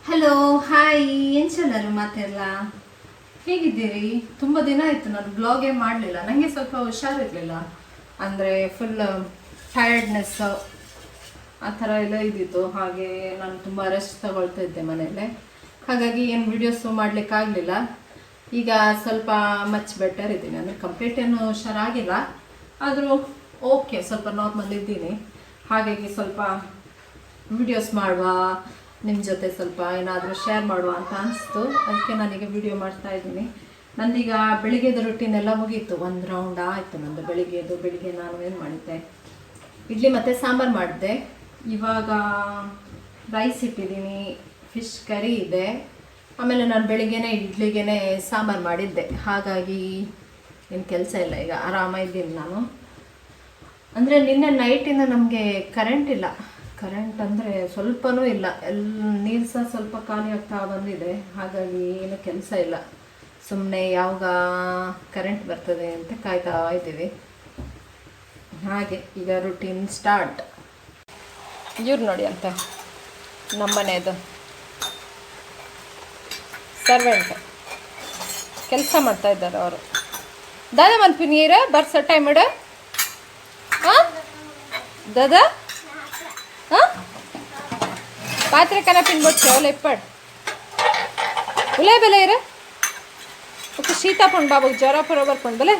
Hello hi ಏನು ಚೆನ್ನಾರು ಮಾತೆಲ್ಲ ಹೇಗಿದ್ದೀರಿ? ತುಂಬ ದಿನ ಆಯಿತು ನಾನು ಬ್ಲಾಗೇ ಮಾಡಲಿಲ್ಲ. ನನಗೆ ಸ್ವಲ್ಪ ಹುಷಾರಿರಲಿಲ್ಲ, ಅಂದರೆ ಫುಲ್ ಟಯರ್ಡ್ನೆಸ್ ಆ ಥರ ಎಲ್ಲ ಇದ್ದಿತ್ತು. ಹಾಗೆ ನಾನು ತುಂಬ ರೆಸ್ಟ್ ತಗೊಳ್ತಾ ಇದ್ದೆ ಮನೆಯಲ್ಲೇ, ಹಾಗಾಗಿ ಏನು ವೀಡಿಯೋಸು ಮಾಡಲಿಕ್ಕಾಗಲಿಲ್ಲ. ಈಗ ಸ್ವಲ್ಪ ಮಚ್ ಬೆಟರ್ ಇದ್ದೀನಿ, ಅಂದರೆ ಕಂಪ್ಲೀಟ್ ಏನು ಹುಷಾರಾಗಿಲ್ಲ, ಆದರೂ ಓಕೆ ಸ್ವಲ್ಪ ನಾರ್ಮಲ್ ಇದ್ದೀನಿ. ಹಾಗಾಗಿ ಸ್ವಲ್ಪ ವಿಡಿಯೋಸ್ ಮಾಡುವ, ನಿಮ್ಮ ಜೊತೆ ಸ್ವಲ್ಪ ಏನಾದರೂ ಶೇರ್ ಮಾಡುವ ಅಂತ ಅನಿಸ್ತು. ಅದಕ್ಕೆ ನಾನೀಗ ವಿಡಿಯೋ ಮಾಡ್ತಾ ಇದ್ದೀನಿ. ನಂದೀಗ ಬೆಳಿಗ್ಗೆದು ರುಟೀನ್ ಎಲ್ಲ ಮುಗೀತು, ಒಂದು ರೌಂಡ್ ಆಯಿತು ನಂದು ಬೆಳಿಗ್ಗೆ ನಾನು ಏನು ಮಾಡಿದ್ದೆ, ಇಡ್ಲಿ ಮತ್ತು ಸಾಂಬಾರು ಮಾಡಿದೆ. ಇವಾಗ ರೈಸ್ ಇಟ್ಟಿದ್ದೀನಿ, ಫಿಶ್ ಕರಿ ಇದೆ. ಆಮೇಲೆ ನಾನು ಬೆಳಿಗ್ಗೆನೇ ಇಡ್ಲಿಗೆ ಸಾಂಬಾರು ಮಾಡಿದ್ದೆ, ಹಾಗಾಗಿ ಏನು ಕೆಲಸ ಇಲ್ಲ, ಈಗ ಆರಾಮಾಗಿದ್ದೀನಿ ನಾನು. ಅಂದರೆ ನಿನ್ನೆ ನೈಟಿಂದ ನಮಗೆ ಕರೆಂಟ್ ಇಲ್ಲ. ಕರೆಂಟ್ ಅಂದರೆ ಸ್ವಲ್ಪನೂ ಇಲ್ಲ, ನೀರು ಸಹ ಸ್ವಲ್ಪ ಖಾಲಿ ಆಗ್ತಾ ಬಂದಿದೆ. ಹಾಗಾಗಿ ಏನು ಕೆಲಸ ಇಲ್ಲ, ಸುಮ್ಮನೆ ಯಾವಾಗ ಕರೆಂಟ್ ಬರ್ತದೆ ಅಂತ ಕಾಯ್ತಾ ಇದ್ದೀವಿ. ಹಾಗೆ ಈಗ ರುಟೀನ್ ಸ್ಟಾರ್ಟ್. ಇವ್ರು ನೋಡಿ ಅಂತ ನಮ್ಮನೆಯದು ಸರ್ವೆಂಟ್ ಕೆಲಸ ಮಾಡ್ತಾ ಇದ್ದಾರೆ ಅವರು. ದಾದಾ ಮನ್ಪಿ ನೀರ ಬರ್ಸ ಟೈಮ್ ಇಡ दादा हाँ पात्रे कना पिन बोट ओले इप्पड़ उले बेले इरे ओके शीता पण बाबू ज्वर बरोबर पण बेले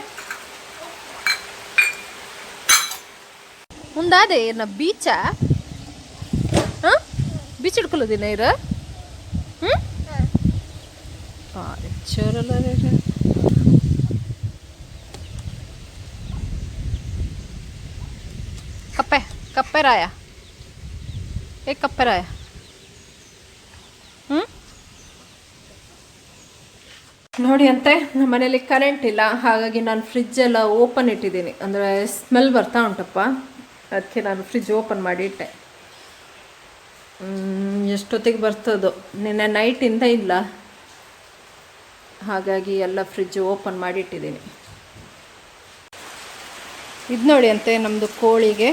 ಮುಂದಾದೆ ಏನ ಬೀಚ ಹಾಂ ಬೀಚ್ ಹಿಡ್ಕೊಳ್ಳೋದಿನ ಇರ ಹ್ಞೂ ಹಾಂ ಚೋರಲ್ಲ ಕಪ್ಪೆ ಕಪ್ಪೆ ರಾಯ ಕಪ್ಪೆ ರಾಯ ನೋಡಿ ಅಂತೆ ನಮ್ಮ ಮನೇಲಿ ಕರೆಂಟ್ ಇಲ್ಲ, ಹಾಗಾಗಿ ನಾನು ಫ್ರಿಜ್ಜೆಲ್ಲ ಓಪನ್ ಇಟ್ಟಿದ್ದೀನಿ. ಅಂದರೆ ಸ್ಮೆಲ್ ಬರ್ತಾ ಉಂಟಪ್ಪ, ಅದಕ್ಕೆ ನಾನು ಫ್ರಿಜ್ ಓಪನ್ ಮಾಡಿ ಇಟ್ಟೆ. ಎಷ್ಟೊತ್ತಿಗೆ ಬರ್ತದೋ, ನಿನ್ನೆ ನೈಟಿಂದ ಇಲ್ಲ, ಹಾಗಾಗಿ ಎಲ್ಲ ಫ್ರಿಜ್ ಓಪನ್ ಮಾಡಿ ಇಟ್ಟಿದ್ದೀನಿ. ಇದು ನೋಡಿ ಅಂತೆ ನಮ್ಮದು ಕೋಳಿಗೆ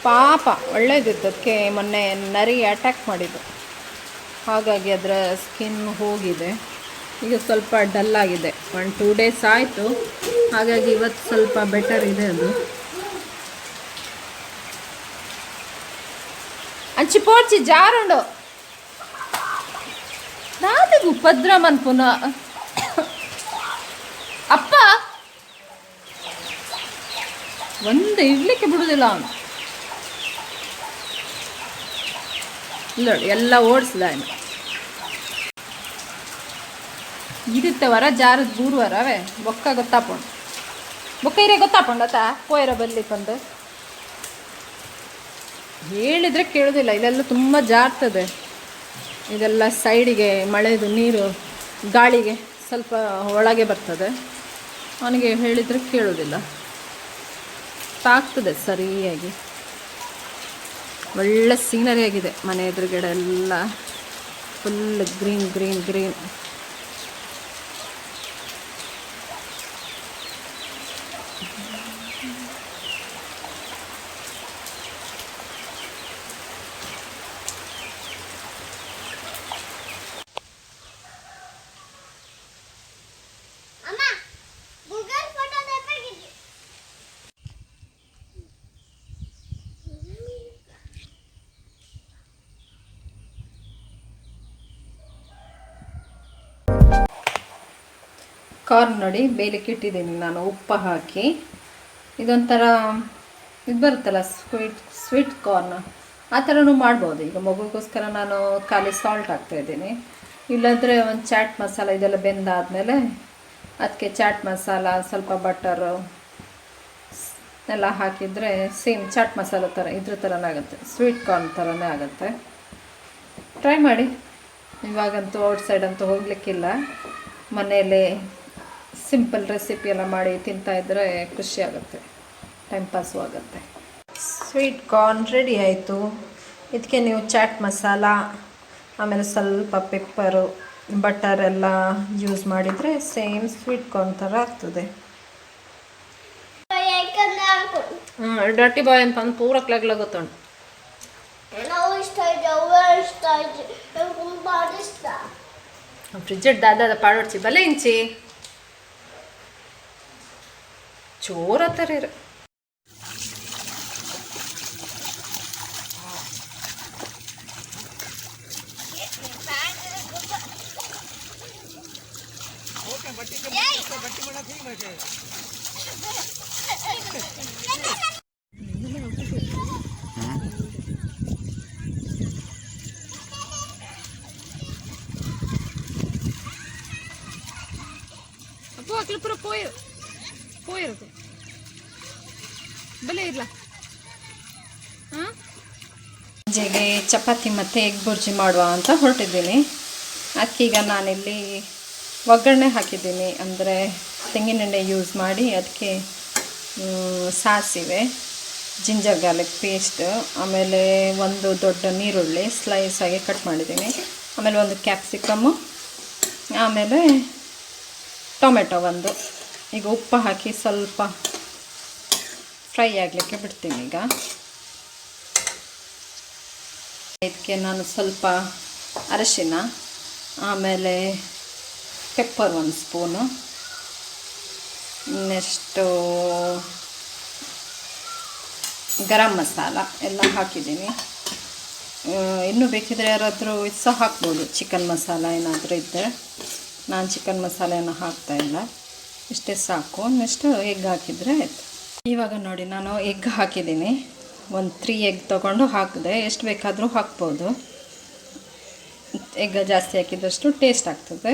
ಪಾಪ ಒಳ್ಳೇದಿದ್ದಕ್ಕೆ ಮೊನ್ನೆ ನರಿ ಅಟ್ಯಾಕ್ ಮಾಡಿದ್ದು, ಹಾಗಾಗಿ ಅದರ ಸ್ಕಿನ್ ಹೋಗಿದೆ. ಈಗ ಸ್ವಲ್ಪ ಡಲ್ ಆಗಿದೆ, 1-2 ಡೇಸ್ ಆಯಿತು, ಹಾಗಾಗಿ ಇವತ್ತು ಸ್ವಲ್ಪ ಬೆಟರ್ ಇದೆ. ಅದು ಅಂಚಿ ಪೋರ್ಚಿ ಜಾರುಂಡು ನಾದಿಗೆ ಉಪದ್ರಮನ್ ಪುನಃ ಅಪ್ಪ ಒಂದು ಇಡ್ಲಿಕ್ಕೆ ಬಿಡುವುದಿಲ್ಲ ಅವನು. ನೋಡಿ ಎಲ್ಲ ಓಡಿಸ್ದ ಅವನು. ಇರುತ್ತೆ ವರ ಜಾರದ ಬೂರುವರವೇ ಬೊಕ್ಕ ಗೊತ್ತಾಪುಂಡು, ಬೊಕ್ಕ ಇರೇ ಗೊತ್ತಾಪುಂಡು ಆತ ಪೋಯರ ಬಲ್ಲಿ ಬಂದು ಹೇಳಿದರೆ ಕೇಳೋದಿಲ್ಲ. ಇಲ್ಲೆಲ್ಲ ತುಂಬ ಜಾರ್ತದೆ, ಇದೆಲ್ಲ ಸೈಡಿಗೆ ಮಳೆದು ನೀರು ಗಾಳಿಗೆ ಸ್ವಲ್ಪ ಒಳಗೆ ಬರ್ತದೆ. ಅವನಿಗೆ ಹೇಳಿದರೆ ಕೇಳೋದಿಲ್ಲ, ತಾಗ್ತದೆ ಸರಿಯಾಗಿ. ಒಳ್ಳೆ ಸೀನರಿ ಆಗಿದೆ ಮನೆ ಎದುರುಗಡೆ ಎಲ್ಲ, full green green green. Corn ನೋಡಿ ಬೇಯಲಿಕ್ಕೆ ಇಟ್ಟಿದ್ದೀನಿ ನಾನು, ಉಪ್ಪು ಹಾಕಿ. ಇದೊಂಥರ ಇದು ಬರುತ್ತಲ್ಲ ಸ್ವೀಟ್ ಕಾರ್ನ್, ಆ ಥರನೂ ಮಾಡ್ಬೋದು. ಈಗ ಮಗುಗೋಸ್ಕರ ನಾನು ಖಾಲಿ ಸಾಲ್ಟ್ ಹಾಕ್ತಾಯಿದ್ದೀನಿ, ಇಲ್ಲಾಂದರೆ ಒಂದು ಚಾಟ್ ಮಸಾಲ ಇದೆಲ್ಲ ಬೆಂದಾದಮೇಲೆ ಅದಕ್ಕೆ ಚಾಟ್ ಮಸಾಲ ಸ್ವಲ್ಪ ಬಟರು ಎಲ್ಲ ಹಾಕಿದರೆ ಸೇಮ್ ಚಾಟ್ ಮಸಾಲ ಥರ ಇದ್ರ ಥರನೇ ಆಗುತ್ತೆ, ಸ್ವೀಟ್ ಕಾರ್ನ್ ಥರನೇ ಆಗುತ್ತೆ. ಟ್ರೈ ಮಾಡಿ. ಇವಾಗಂತೂ ಔಟ್ಸೈಡ್ ಅಂತೂ ಹೋಗಲಿಕ್ಕಿಲ್ಲ, ಮನೆಯಲ್ಲೇ ಸಿಂಪಲ್ ರೆಸಿಪಿ ಎಲ್ಲ ಮಾಡಿ ತಿಂತಾಯಿದ್ರೆ ಖುಷಿ ಆಗುತ್ತೆ, ಟೈಮ್ ಪಾಸು ಆಗುತ್ತೆ. ಸ್ವೀಟ್ ಕಾರ್ನ್ ರೆಡಿ ಆಯಿತು. ಇದಕ್ಕೆ ನೀವು ಚಾಟ್ ಮಸಾಲ, ಆಮೇಲೆ ಸ್ವಲ್ಪ ಪೆಪ್ಪರು, ಬಟರ್ ಎಲ್ಲ ಯೂಸ್ ಮಾಡಿದರೆ ಸೇಮ್ ಸ್ವೀಟ್ ಕಾರ್ನ್ ಥರ ಆಗ್ತದೆ. ಡರ್ಟಿ ಬಾಯ್ ಅಂತ ಒಂದು ಪೂರಕ್ಲಾಗ್ಲ ಗೊತ್ತುಂಟು. फ्रिज दादा पाड़ोची भले इंची चोर आतर ಅಪ್ಪು ಅಕ್ಲು ಪೂರ ಪೋಯಿರುತ್ತೆ ಬಲೆ ಇರ್ಲ ಹಾಂ ಸಂಜೆಗೆ ಚಪಾತಿ ಮತ್ತು ಎಗ್ ಬುರ್ಜಿ ಮಾಡುವ ಅಂತ ಹೊರಟಿದ್ದೀನಿ. ಅದಕ್ಕೀಗ ನಾನಿಲ್ಲಿ ಒಗ್ಗರಣೆ ಹಾಕಿದ್ದೀನಿ, ಅಂದರೆ ತೆಂಗಿನೆಣ್ಣೆ ಯೂಸ್ ಮಾಡಿ ಅದಕ್ಕೆ ಸಾಸಿವೆ, ಜಿಂಜರ್ ಗಾರ್ಲಿಕ್ ಪೇಸ್ಟ್, ಆಮೇಲೆ ಒಂದು ದೊಡ್ಡ ನೀರುಳ್ಳಿ ಸ್ಲೈಸ್ ಆಗಿ ಕಟ್ ಮಾಡಿದ್ದೀನಿ, ಆಮೇಲೆ ಒಂದು ಕ್ಯಾಪ್ಸಿಕಮ್ಮು, ಆಮೇಲೆ ಟೊಮೆಟೊ ಒಂದು. ಈಗ ಉಪ್ಪು ಹಾಕಿ ಸ್ವಲ್ಪ ಫ್ರೈ ಆಗಲಿಕ್ಕೆ ಬಿಡ್ತೀನಿ. ಈಗ ಇದಕ್ಕೆ ನಾನು ಸ್ವಲ್ಪ ಅರಿಶಿನ, ಆಮೇಲೆ pepper 1 spoon, next garam masala ಎಲ್ಲ ಹಾಕಿದ್ದೀನಿ. ಇನ್ನೂ ಬೇಕಿದ್ರೆ ಯಾರಾದರೂ ಇದು ಸಹ ಹಾಕ್ಬೋದು, ಚಿಕನ್ ಮಸಾಲ ಏನಾದರೂ ಇದ್ದರೆ. ನಾನು ಚಿಕನ್ ಮಸಾಲೆಯನ್ನು ಹಾಕ್ತಾಯಿಲ್ಲ, ಇಷ್ಟೇ ಸಾಕು. ನೆಕ್ಸ್ಟ್ ಎಗ್ ಹಾಕಿದರೆ ಆಯಿತು. ಇವಾಗ ನೋಡಿ ನಾನು ಎಗ್ ಹಾಕಿದ್ದೀನಿ, ಒಂದು 3 ಎಗ್ ತೊಗೊಂಡು ಹಾಕಿದೆ. ಎಷ್ಟು ಬೇಕಾದರೂ ಹಾಕ್ಬೋದು, ಎಗ್ ಜಾಸ್ತಿ ಹಾಕಿದಷ್ಟು ಟೇಸ್ಟ್ ಆಗ್ತದೆ.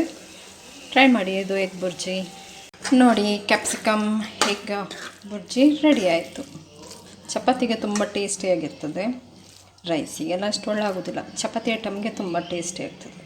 ಟ್ರೈ ಮಾಡಿ ಇದು ಎಗ್ ಬುರ್ಜಿ. ನೋಡಿ ಕ್ಯಾಪ್ಸಿಕಮ್ ಎಗ್ ಬುರ್ಜಿ ರೆಡಿ ಆಯಿತು. ಚಪಾತಿಗೆ ತುಂಬ ಟೇಸ್ಟಿಯಾಗಿರ್ತದೆ, ರೈಸಿಗೆಲ್ಲ ಅಷ್ಟು ಒಳ್ಳೆ ಆಗೋದಿಲ್ಲ, ಚಪಾತಿ ಐಟಮ್ಗೆ ತುಂಬ ಟೇಸ್ಟಿ ಆಗ್ತದೆ.